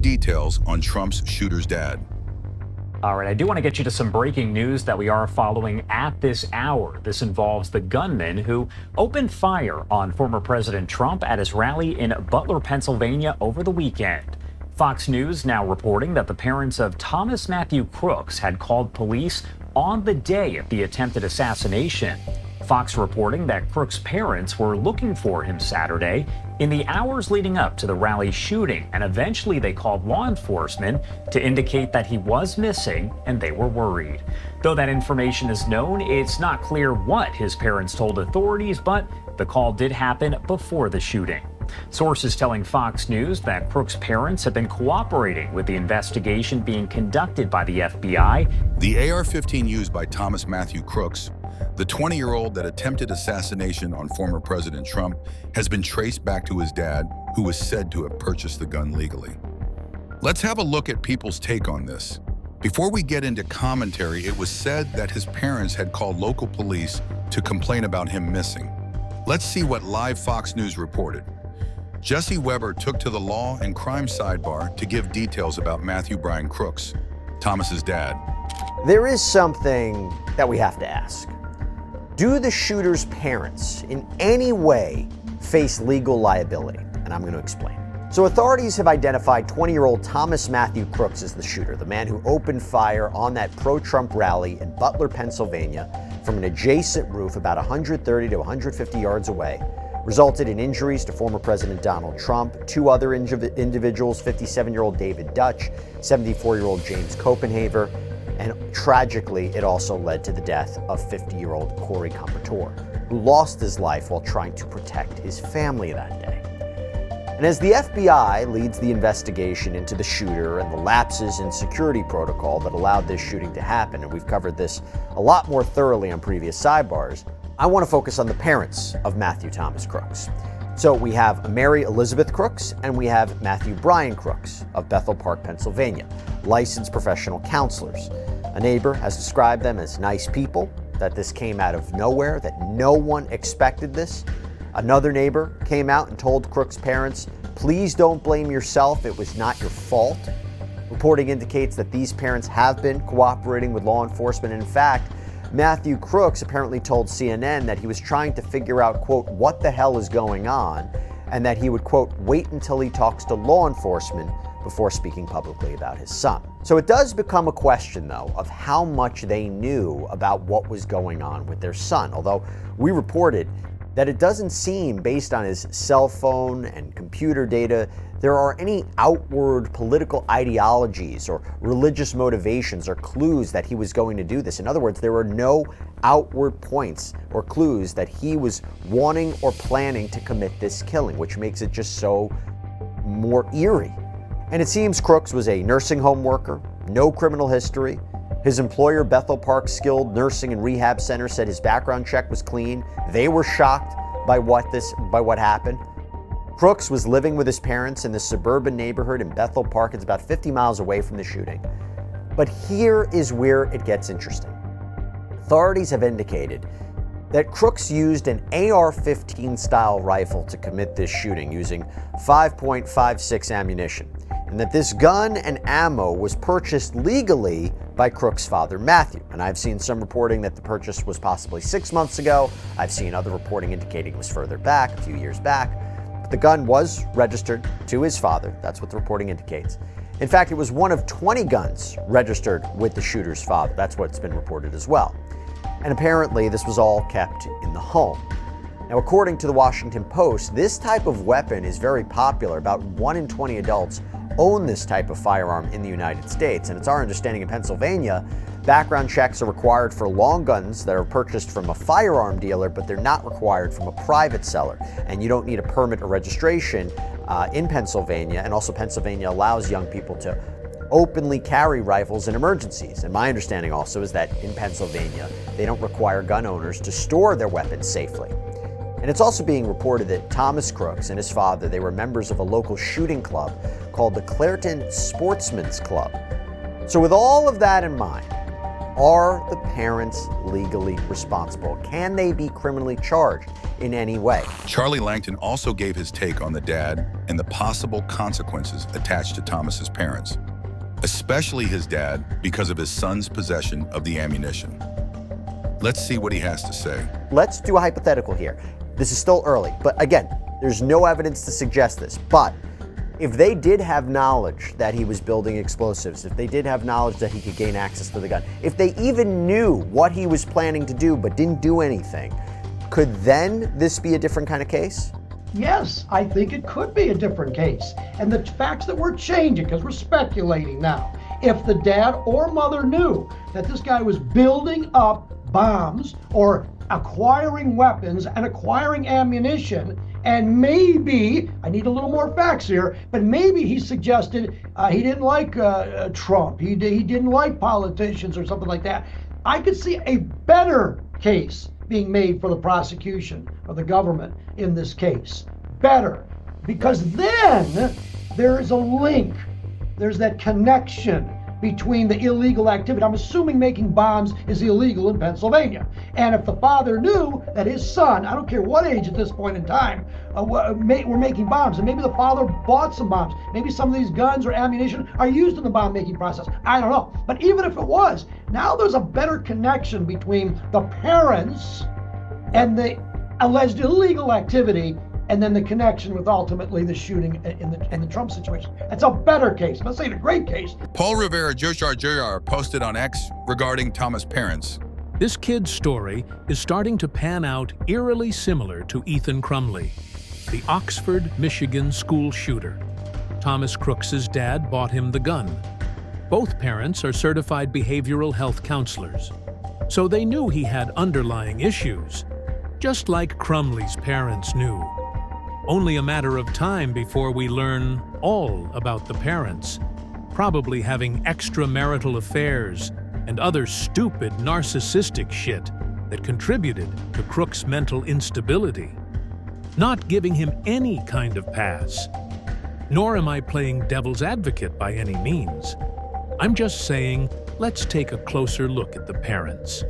details on Trump's shooter's dad. All right, I do want to get you to some breaking news that we are following at this hour. This involves the gunman who opened fire on former President Trump at his rally in Butler, Pennsylvania over the weekend. Fox News now reporting that the parents of Thomas Matthew Crooks had called police on the day of the attempted assassination. Fox reporting that Crooks' parents were looking for him Saturday in the hours leading up to the rally shooting, and eventually they called law enforcement to indicate that he was missing and they were worried. Though that information is known, it's not clear what his parents told authorities, but the call did happen before the shooting. Sources telling Fox News that Crooks' parents have been cooperating with the investigation being conducted by the FBI. The AR-15 used by Thomas Matthew Crooks, the 20-year-old that attempted assassination on former President Trump, has been traced back to his dad, who is said to have purchased the gun legally. Let's have a look at people's take on this. Before we get into commentary, it was said that his parents had called local police to complain about him missing. Let's see what live Fox News reported. Jesse Weber took to the Law and Crime sidebar to give details about Matthew Brian Crooks, Thomas's dad. There is something that we have to ask. Do the shooter's parents in any way face legal liability? And I'm going to explain. So authorities have identified 20-year-old Thomas Matthew Crooks as the shooter, the man who opened fire on that pro-Trump rally in Butler, Pennsylvania, from an adjacent roof about 130 to 150 yards away, resulted in injuries to former President Donald Trump, two other individuals, 57-year-old David Dutch, 74-year-old James Copenhaver, and tragically, it also led to the death of 50-year-old Corey Compatore, who lost his life while trying to protect his family that day. And as the FBI leads the investigation into the shooter and the lapses in security protocol that allowed this shooting to happen, and we've covered this a lot more thoroughly on previous sidebars, I want to focus on the parents of Matthew Thomas Crooks. So we have Mary Elizabeth Crooks and we have Matthew Brian Crooks of Bethel Park, Pennsylvania, licensed professional counselors. A neighbor has described them as nice people, that this came out of nowhere, that no one expected this. Another neighbor came out and told Crooks' parents, "Please don't blame yourself, it was not your fault." Reporting indicates that these parents have been cooperating with law enforcement. In fact, Matthew Crooks apparently told CNN that he was trying to figure out, quote, what the hell is going on, and that he would, quote, wait until he talks to law enforcement before speaking publicly about his son. So it does become a question, though, of how much they knew about what was going on with their son, although we reported that it doesn't seem, based on his cell phone and computer data, there are any outward political ideologies or religious motivations or clues that he was going to do this. In other words, there were no outward points or clues that he was wanting or planning to commit this killing, which makes it just so more eerie. And it seems Crooks was a nursing home worker, no criminal history. His employer, Bethel Park Skilled Nursing and Rehab Center, said his background check was clean. They were shocked by what happened. Crooks was living with his parents in the suburban neighborhood in Bethel Park. It's about 50 miles away from the shooting. But here is where it gets interesting. Authorities have indicated that Crooks used an AR-15 style rifle to commit this shooting using 5.56 ammunition, and that this gun and ammo was purchased legally by Crooks' father, Matthew. And I've seen some reporting that the purchase was possibly 6 months ago. I've seen other reporting indicating it was further back, a few years back. But the gun was registered to his father. That's what the reporting indicates. In fact, it was one of 20 guns registered with the shooter's father. That's what's been reported as well. And apparently this was all kept in the home. Now, according to the Washington Post, this type of weapon is very popular. About 1 in 20 adults own this type of firearm in the United States. And it's our understanding in Pennsylvania, background checks are required for long guns that are purchased from a firearm dealer, but they're not required from a private seller. And you don't need a permit or registration in Pennsylvania. And also Pennsylvania allows young people to openly carry rifles in emergencies. And my understanding also is that in Pennsylvania, they don't require gun owners to store their weapons safely. And it's also being reported that Thomas Crooks and his father, they were members of a local shooting club called the Clairton Sportsman's Club. So with all of that in mind, Are the parents legally responsible? Can they be criminally charged in any way? Charlie Langton also gave his take on the dad and the possible consequences attached to Thomas's parents, especially his dad because of his son's possession of the ammunition. Let's see what he has to say. Let's do a hypothetical here. This is still early, but again, there's no evidence to suggest this. But if they did have knowledge that he was building explosives, if they did have knowledge that he could gain access to the gun, if they even knew what he was planning to do but didn't do anything, could then this be a different kind of case? Yes, I think it could be a different case. And the facts that we're changing, because we're speculating now, if the dad or mother knew that this guy was building up bombs or acquiring weapons and acquiring ammunition, and maybe, I need a little more facts here, but maybe he suggested he didn't like Trump, he didn't like politicians or something like that, I could see a better case being made for the prosecution of the government in this case. Better. Because then there is a link, there's that connection between the illegal activity. I'm assuming making bombs is illegal in Pennsylvania. And if the father knew that his son, I don't care what age at this point in time, were making bombs, and maybe the father bought some bombs, maybe some of these guns or ammunition are used in the bomb making process, I don't know. But even if it was, now there's a better connection between the parents and the alleged illegal activity, and then the connection with ultimately the shooting in the Trump situation. That's a better case. I'm not saying a great case. Paul Rivera Jr. posted on X regarding Thomas' parents. This kid's story is starting to pan out eerily similar to Ethan Crumley, the Oxford, Michigan school shooter. Thomas Crooks's dad bought him the gun. Both parents are certified behavioral health counselors, so they knew he had underlying issues, just like Crumley's parents knew. Only a matter of time before we learn all about the parents, probably having extramarital affairs and other stupid narcissistic shit that contributed to Crook's mental instability. Not giving him any kind of pass. Nor am I playing devil's advocate by any means. I'm just saying, let's take a closer look at the parents.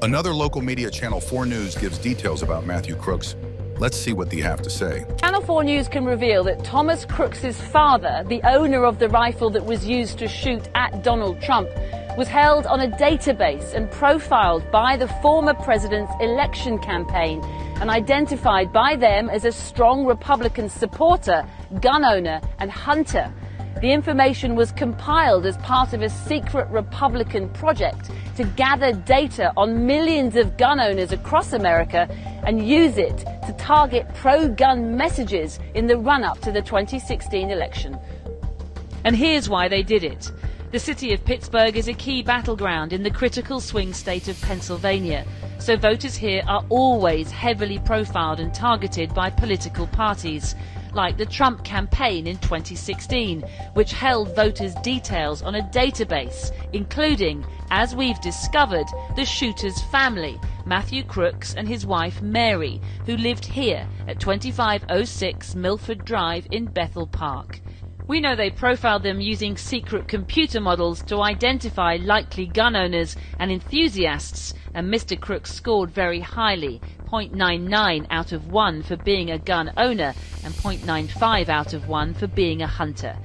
Another local media, Channel 4 News, gives details about Matthew Crooks. Let's see what they have to say. Channel 4 News can reveal that Thomas Crooks's father, the owner of the rifle that was used to shoot at Donald Trump, was held on a database and profiled by the former president's election campaign and identified by them as a strong Republican supporter, gun owner, and hunter. The information was compiled as part of a secret Republican project to gather data on millions of gun owners across America and use it to target pro-gun messages in the run-up to the 2016 election. And here's why they did it. The city of Pittsburgh is a key battleground in the critical swing state of Pennsylvania, so voters here are always heavily profiled and targeted by political parties, like the Trump campaign in 2016, which held voters' details on a database, including, as we've discovered, the shooter's family, Matthew Crooks and his wife Mary, who lived here at 2506 Milford Drive in Bethel Park. We know they profiled them using secret computer models to identify likely gun owners and enthusiasts, and Mr. Crooks scored very highly, 0.99 out of 1 for being a gun owner and 0.95 out of 1 for being a hunter.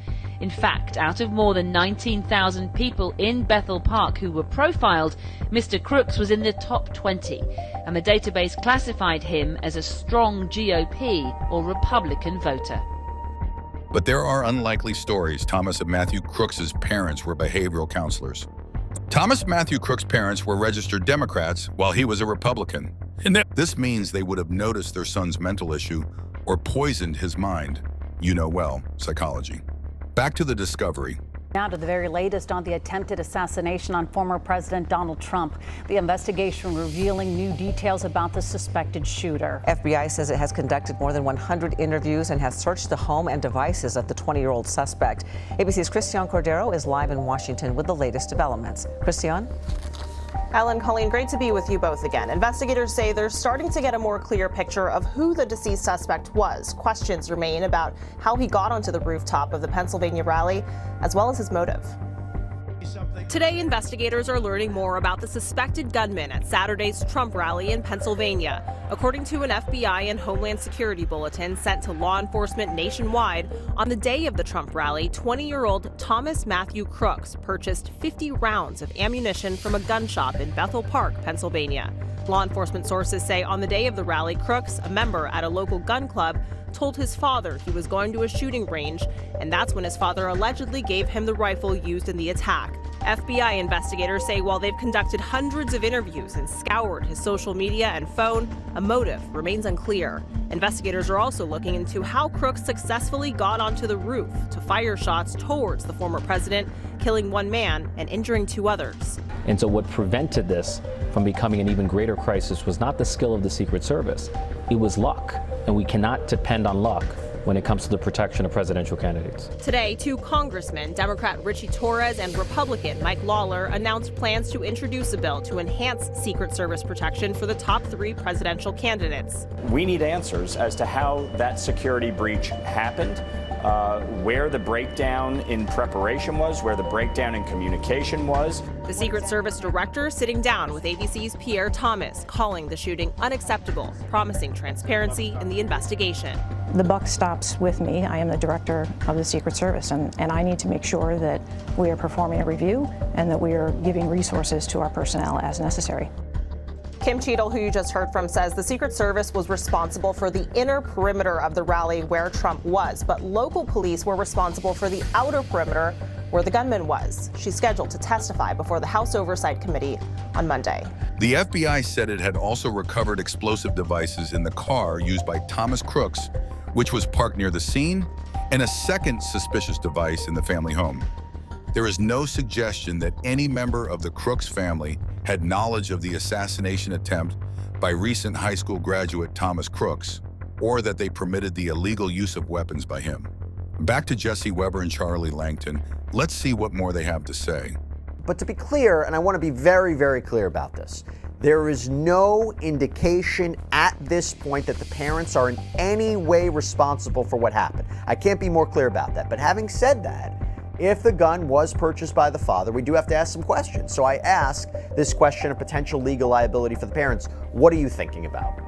In fact, out of more than 19,000 people in Bethel Park who were profiled, Mr. Crooks was in the top 20, and the database classified him as a strong GOP or Republican voter. But there are unlikely stories Thomas and Matthew Crooks' parents were behavioral counselors. Thomas Matthew Crooks' parents were registered Democrats while he was a Republican. And this means they would have noticed their son's mental issue or poisoned his mind. You know well, psychology. Back to the discovery. Now to the very latest on the attempted assassination on former President Donald Trump. The investigation revealing new details about the suspected shooter. FBI says it has conducted more than 100 interviews and has searched the home and devices of the 20-year-old suspect. ABC's Christian Cordero is live in Washington with the latest developments. Christian? Ellen, Colleen, great to be with you both again. Investigators say they're starting to get a more clear picture of who the deceased suspect was. Questions remain about how he got onto the rooftop of the Pennsylvania rally, as well as his motive. Today, investigators are learning more about the suspected gunman at Saturday's Trump rally in Pennsylvania. According to an FBI and Homeland Security bulletin sent to law enforcement nationwide, on the day of the Trump rally, 20-year-old Thomas Matthew Crooks purchased 50 rounds of ammunition from a gun shop in Bethel Park, Pennsylvania. Law enforcement sources say on the day of the rally, Crooks, a member at a local gun club, told his father he was going to a shooting range, and that's when his father allegedly gave him the rifle used in the attack. FBI investigators say while they've conducted hundreds of interviews and scoured his social media and phone, a motive remains unclear. Investigators are also looking into how Crooks successfully got onto the roof to fire shots towards the former president, killing one man and injuring two others. And so what prevented this from becoming an even greater crisis was not the skill of the Secret Service, it was luck. And we cannot depend on luck when it comes to the protection of presidential candidates. Today, two congressmen, Democrat Richie Torres and Republican Mike Lawler, announced plans to introduce a bill to enhance Secret Service protection for the top three presidential candidates. We need answers as to how that security breach happened, where the breakdown in preparation was, where the breakdown in communication was. The Secret Service director sitting down with ABC's Pierre Thomas, calling the shooting unacceptable, promising transparency in the investigation. The buck stops with me. I am the director of the Secret Service, and I need to make sure that we are performing a review and that we are giving resources to our personnel as necessary. Kim Cheadle, who you just heard from, says the Secret Service was responsible for the inner perimeter of the rally where Trump was, but local police were responsible for the outer perimeter where the gunman was. She's scheduled to testify before the House Oversight Committee on Monday. The FBI said it had also recovered explosive devices in the car used by Thomas Crooks, which was parked near the scene, and a second suspicious device in the family home. There is no suggestion that any member of the Crooks family had knowledge of the assassination attempt by recent high school graduate Thomas Crooks, or that they permitted the illegal use of weapons by him. Back to Jesse Weber and Charlie Langton. Let's see what more they have to say. But to be clear, and I want to be very, very clear about this, there is no indication at this point that the parents are in any way responsible for what happened. I can't be more clear about that. But having said that, if the gun was purchased by the father, we do have to ask some questions. So I ask this question of potential legal liability for the parents. What are you thinking about?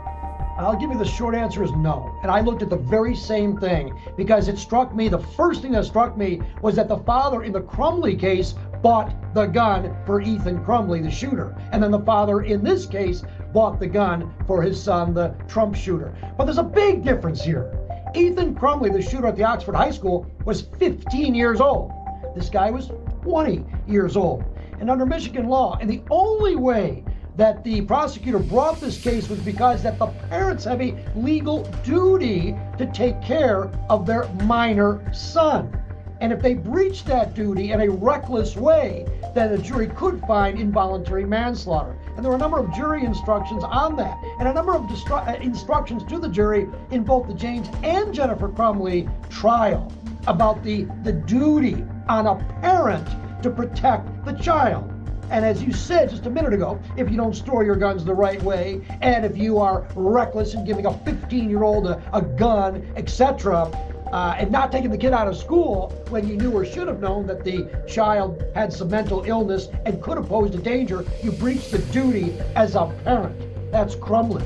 I'll give you the short answer is no. And I looked at the very same thing because it struck me, the first thing that struck me was that the father in the Crumley case bought the gun for Ethan Crumley, the shooter. And then the father in this case bought the gun for his son, the Trump shooter. But there's a big difference here. Ethan Crumley, the shooter at the Oxford High School, was 15 years old. This guy was 20 years old. And under Michigan law, and the only way that the prosecutor brought this case was because that the parents have a legal duty to take care of their minor son. And if they breach that duty in a reckless way, then a jury could find involuntary manslaughter. And there were a number of jury instructions on that, and a number of instructions to the jury in both the James and Jennifer Crumley trial about the duty on a parent to protect the child. And as you said just a minute ago, if you don't store your guns the right way, and if you are reckless in giving a 15-year-old a gun, etc., and not taking the kid out of school when you knew or should have known that the child had some mental illness and could have posed a danger, you breached the duty as a parent. That's Crumley.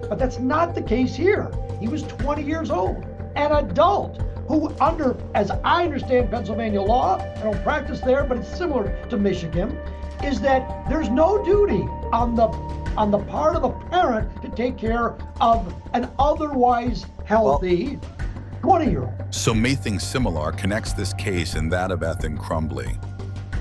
But that's not the case here. He was 20 years old, an adult, who under, as I understand Pennsylvania law, I don't practice there, but it's similar to Michigan, is that there's no duty on the part of the parent to take care of an otherwise healthy 20-year-old. So Something similar connects this case and that of Ethan Crumley.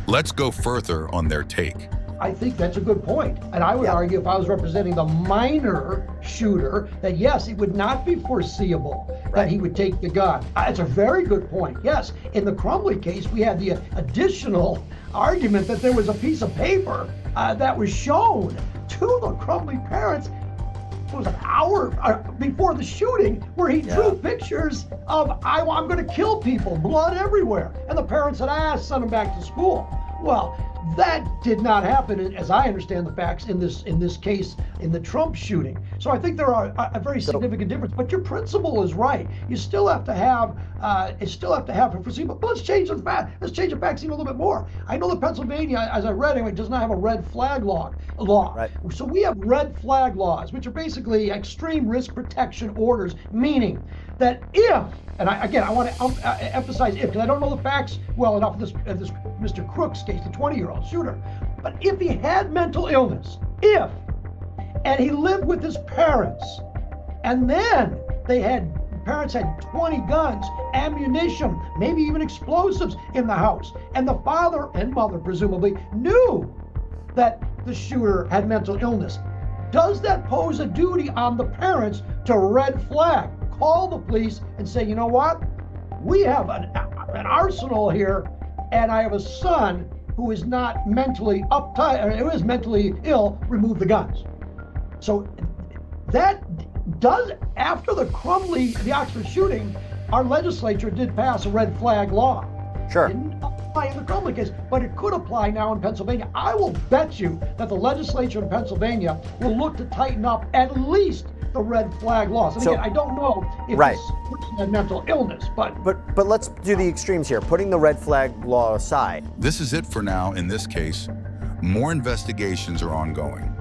Let's go further on their take. I think that's a good point. And I would argue if I was representing the minor shooter, that yes, it would not be foreseeable that he would take the gun. It's a very good point. Yes, in the Crumley case, we had the additional argument that there was a piece of paper that was shown to the Crumley parents. It was an hour before the shooting where he drew pictures of, I'm going to kill people, blood everywhere. And the parents said, send them back to school. Well, that did not happen, as I understand the facts, in this case, in the Trump shooting. So I think there are a very significant difference. But your principle is right. You still have to have it still have to happen for but let's change the fact. Let's change the facts even a little bit more. I know that Pennsylvania, as I read anyway, does not have a red flag law. Right. So we have red flag laws, which are basically extreme risk protection orders, meaning that if, and I want to emphasize if, because I don't know the facts well enough of this Mr. Crooks case, the 20-year-old shooter, but if he had mental illness, and he lived with his parents, and then parents had 20 guns, ammunition, maybe even explosives in the house, and the father and mother presumably knew that the shooter had mental illness. Does that pose a duty on the parents to red flag, call the police and say, you know what, we have an arsenal here, and I have a son who is not mentally uptight, or who is mentally ill, remove the guns. So that does, after the Oxford shooting, our legislature did pass a red flag law. Sure. It didn't apply in the Crumley case, but it could apply now in Pennsylvania. I will bet you that the legislature in Pennsylvania will look to tighten up at least the red flag laws. And again, I don't know if this person had mental illness, but let's do the extremes here. Putting the red flag law aside. This is it for now in this case. More investigations are ongoing.